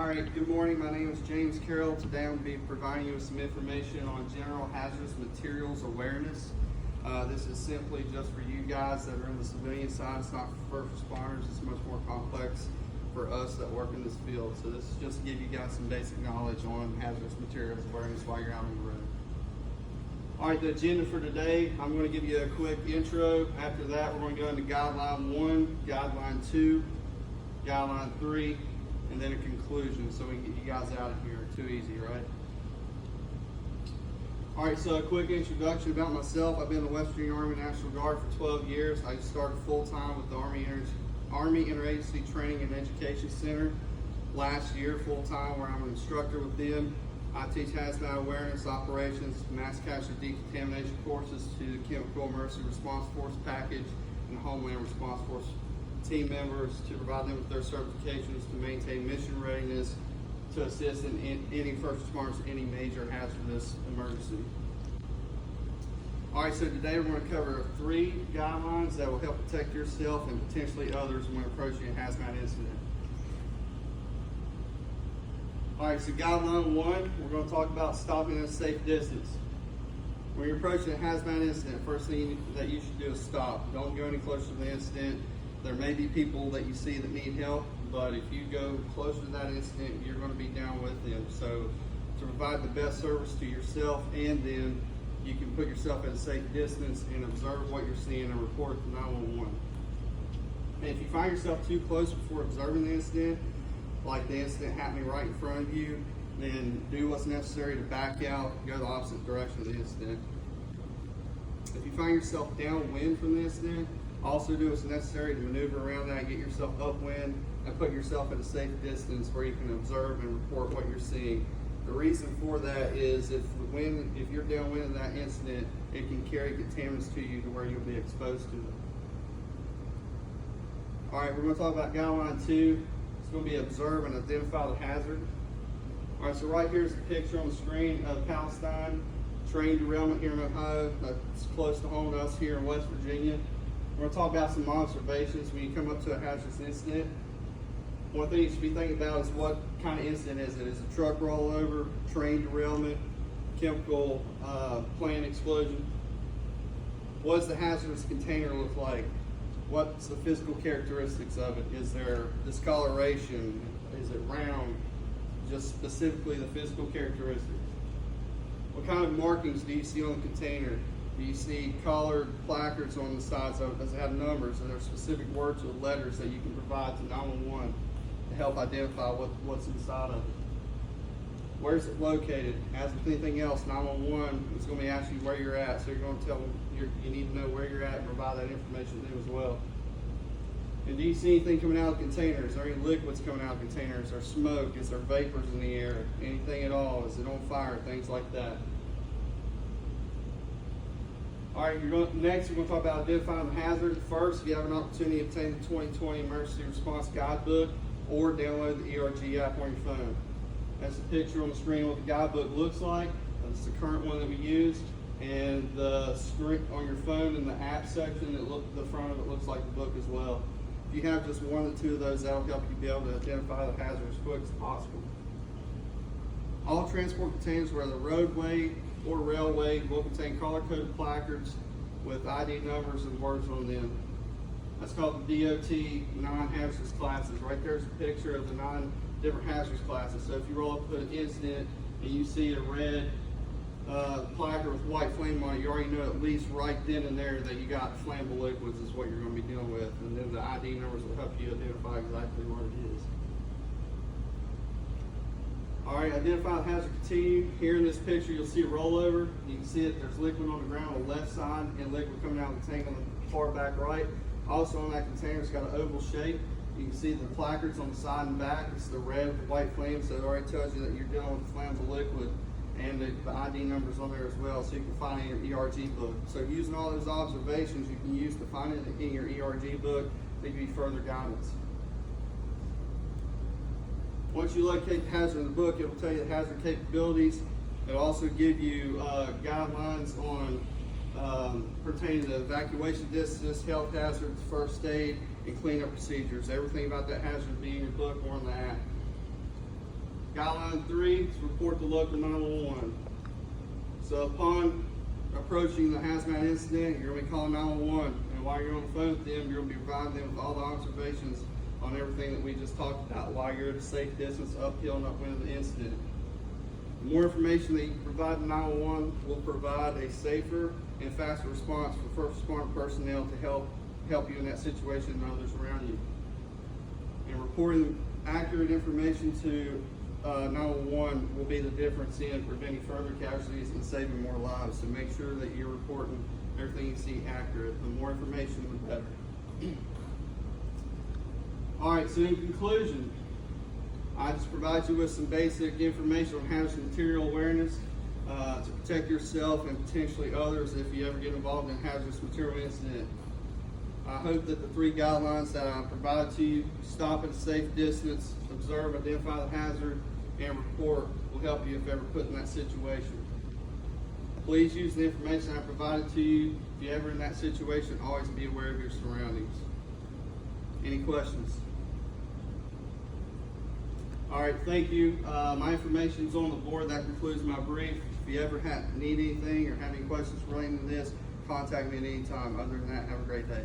Alright, good morning. My name is James Carroll. Today I'm going to be providing you with some information on general hazardous materials awareness. This is simply just for you guys that are in the civilian side. It's not for first responders. It's much more complex for us that work in this field. So this is just to give you guys some basic knowledge on hazardous materials awareness while you're out on the road. Alright, the agenda for today, I'm going to give you a quick intro. After that, we're going to go into Guideline 1, Guideline 2, Guideline 3, and then a conclusion so we can get you guys out of here. Too easy, right? Alright, so a quick introduction about myself. I've been in the West Virginia Army National Guard for 12 years. I started full-time with the Army Interagency Training and Education Center last year, full-time, where I'm an instructor with them. I teach hazmat awareness, operations, mass casualty decontamination courses to the Chemical Emergency Response Force package and Homeland Response Force team members to provide them with their certifications to maintain mission readiness to assist in any first responders in any major hazardous emergency. Alright, so today we're going to cover 3 guidelines that will help protect yourself and potentially others when approaching a hazmat incident. Alright, so guideline 1, we're going to talk about stopping at a safe distance. When you're approaching a hazmat incident, first thing that you should do is stop. Don't go any closer to the incident. There may be people that you see that need help, but if you go closer to that incident, you're going to be down with them. So to provide the best service to yourself and them, you can put yourself at a safe distance and observe what you're seeing and report to 911. And if you find yourself too close before observing the incident, like the incident happening right in front of you, then do what's necessary to back out, go the opposite direction of the incident. If you find yourself downwind from the incident, also do what's necessary to maneuver around that, get yourself upwind, and put yourself at a safe distance where you can observe and report what you're seeing. The reason for that is if you're downwind in that incident, it can carry contaminants to you to where you'll be exposed to them. Alright, we're going to talk about guideline 2. It's going to be observe and identify the hazard. Alright, so right here's the picture on the screen of Palestine train derailment here in Ohio. That's close to home to us here in West Virginia. We're going to talk about some observations when you come up to a hazardous incident. One thing you should be thinking about is what kind of incident is it? Is it a truck rollover, train derailment, chemical plant explosion? What does the hazardous container look like? What's the physical characteristics of it? Is there discoloration? Is it round? Just specifically the physical characteristics. What kind of markings do you see on the container? Do you see colored placards on the sides of it? Does it have numbers? Are there specific words or letters that you can provide to 911 to help identify what's inside of it? Where is it located? As with anything else, 911 is going to be asking you where you're at, so you're going to tell them you need to know where you're at and provide that information to them as well. And do you see anything coming out of the containers? Are there any liquids coming out of the containers? Is there smoke? Is there vapors in the air? Anything at all? Is it on fire? Things like that. Alright, next we're going to talk about identifying the hazard. First, if you have an opportunity to obtain the 2020 Emergency Response Guidebook or download the ERG app on your phone. That's the picture on the screen of what the guidebook looks like. That's the current one that we use. And the screen on your phone in the app section, the front of it looks like the book as well. If you have just one or two of those, that'll help you be able to identify the hazard as quick as possible. All transport containers, whether roadway or railway, will contain color-coded placards with ID numbers and words on them. That's called the DOT non-hazardous classes. Right there's a picture of the 9 different hazardous classes. So if you roll up to an incident and you see a red placard with white flame on it, you already know at least right then and there that you got flammable liquids is what you're going to be dealing with. And then the ID numbers will help you identify exactly what it is. Alright, identify the hazard continuum. Here in this picture you'll see a rollover. You can see it, there's liquid on the ground on the left side and liquid coming out of the tank on the far back right. Also on that container it's got an oval shape. You can see the placards on the side and back. It's the red with the white flame, so it already tells you that you're dealing with flammable liquid, and the ID numbers on there as well, so you can find it in your ERG book. So using all those observations you can use to find it in your ERG book to give you further guidance. Once you locate the hazard in the book, it will tell you the hazard capabilities. It'll also give you guidelines on pertaining to evacuation distance, health hazards, first aid, and cleanup procedures. Everything about that hazard will be in your book or in the app. Guideline 3 is report to local 911. So upon approaching the hazmat incident, you're going to be calling 911, and while you're on the phone with them, you're going to be providing them with all the observations on everything that we just talked about while you're at a safe distance uphill and upwind of the incident. The more information that you provide to 911 will provide a safer and faster response for first responder personnel to help you in that situation and others around you. And reporting accurate information to 911 will be the difference in preventing further casualties and saving more lives. So make sure that you're reporting everything you see accurate. The more information, the better. All right, so in conclusion, I just provide you with some basic information on hazardous material awareness to protect yourself and potentially others if you ever get involved in a hazardous material incident. I hope that the 3 guidelines that I provided to you, stop at a safe distance, observe, identify the hazard, and report, will help you if ever put in that situation. Please use the information I provided to you. If you're ever in that situation, always be aware of your surroundings. Any questions? All right, thank you. My information is on the board. That concludes my brief. If you ever need anything or have any questions relating to this, contact me at any time. Other than that, have a great day.